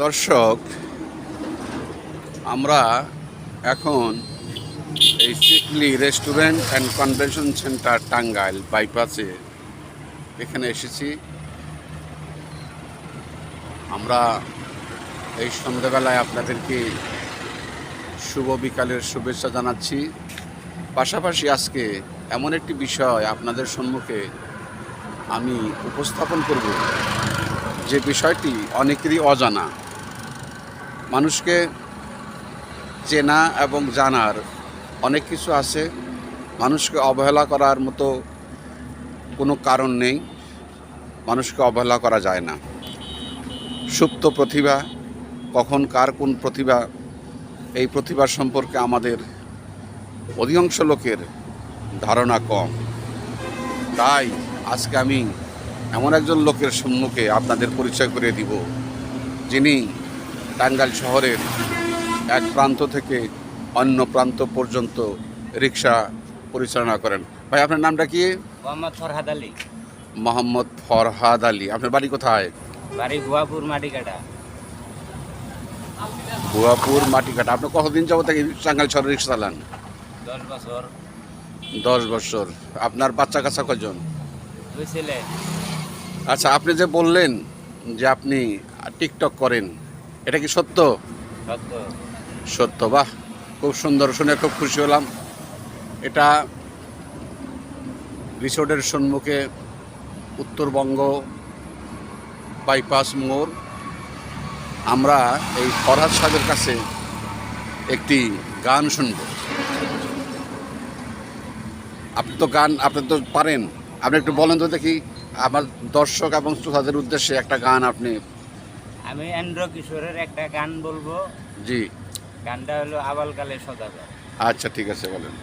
দর্শক, আমরা এখন এই Chikli restaurant and convention centre Tangail বাইপাসে এখানে এসেছি। আমরা এই সন্ধ্যাবেলায় আপনাদেরকে শুভ বিকালের শুভেচ্ছা জানাচ্ছি। পাশাপাশি আজকে এমন একটি বিষয় আপনাদের সম্মুখে আমি উপস্থাপন করব, যে বিষয়টি অনেকেরই অজানা। মানুষকে চেনা এবং জানার অনেক কিছু আছে, মানুষকে অবহেলা করার মতো কোনো কারণ নেই, মানুষকে অবহেলা করা যায় না। সুপ্ত প্রতিভা, কখন কার কোন প্রতিভা, এই প্রতিভা সম্পর্কে আমাদের অধিকাংশ লোকের ধারণা কম। তাই আজকে আমি এমন একজন লোকের সম্মুখে আপনাদের পরিচয় করে দিব, যিনি টাঙ্গাইল শহরের এক প্রান্ত থেকে অন্য প্রান্ত পর্যন্ত রিক্সা পরিচালনা করেন। ভাই, আপনার নামটা কি? মোহাম্মদ ফরহাদ আলী। মোহাম্মদ ফরহাদ আলী। আপনার বাড়ি কোথায়? বাড়ি ভুয়াপুর মাটিকাটা। ভুয়াপুর মাটিকাটা। আপনি কতদিন যাবত থেকে টাঙ্গাইল শহরে রিক্সা চালান? 10 বছর। 10 বছর। আপনার বাচ্চা কাচ্চা কজন? 2 ছেলে। আচ্ছা, আপনি যে বললেন যে আপনি টিকটক করেন, এটা কি সত্য? সত্য। সত্য? বাহ, খুব সুন্দর, শুনে খুব খুশি হলাম। এটা রিসোর্টের সম্মুখে উত্তরবঙ্গ বাইপাস মোড়। আমরা এই ফরহাদ সাহেবের কাছে একটি গান শুনব। আপনি তো পারেন, আপনি একটু বলেন তো দেখি, আমার দর্শক এবং শ্রোতাদের উদ্দেশ্যে একটা গান আপনি। আমি এন্দ্র কিশোরের একটা গান বলবো। জি। গানটা হলো আবাল কালের সওদাগর। আচ্ছা, ঠিক আছে, বলেন।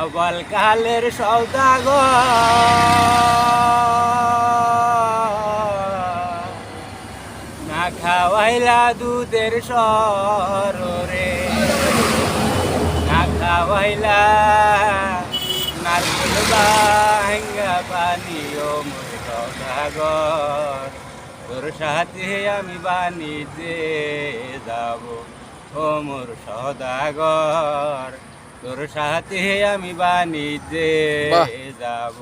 আবাল কালের সওদাগর, না খাওয়াইলা দুধের সররে, না খাওয়াইলা নারকেল ভাঙ্গা পানীয় মোর সওদাগর, তোর সাথে আমি বাণিজ্যে যাব ও মোর সওদাগর, তোর সাথে আমি বাণিজ্যে যাব।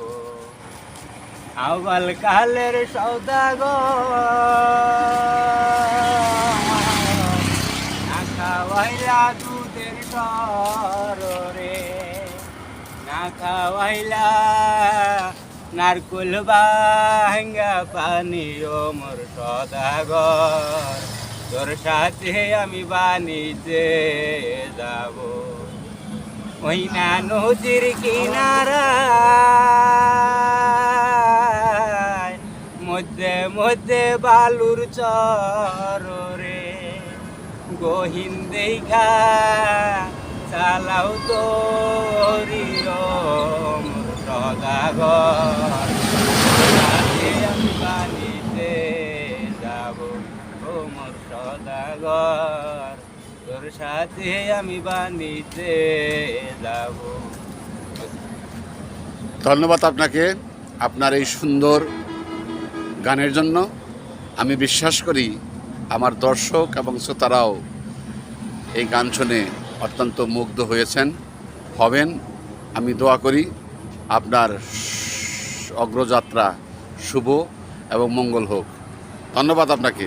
আবাল কালের সওদাগর, না খাওয়াইলা দুধের সররে, না খাওয়াইলা নারকেল ভাঙ্গা পানীয় মোর সওদাগর, তোর সাথে আমি বাণিজ্যে যাব। ওই না নদীর কিনারায় মধ্যে মধ্যে বালুর চরে, গহীন দেখা চালাও তোরিও মোর সওদাগর, আমি বাণিজ্যে যাব ও মোর সওদাগর, তোর সাথে আমি বাণিজ্যে যাব। ধন্যবাদ আপনাকে, আপনার এই সুন্দর গানের জন্য। আমি বিশ্বাস করি আমার দর্শক এবং শ্রোতারাও এই গান শুনে অত্যন্ত মুগ্ধ হবেন। আমি দোয়া করি আপনার অগ্রযাত্রা শুভ এবং মঙ্গল হোক। ধন্যবাদ আপনাকে।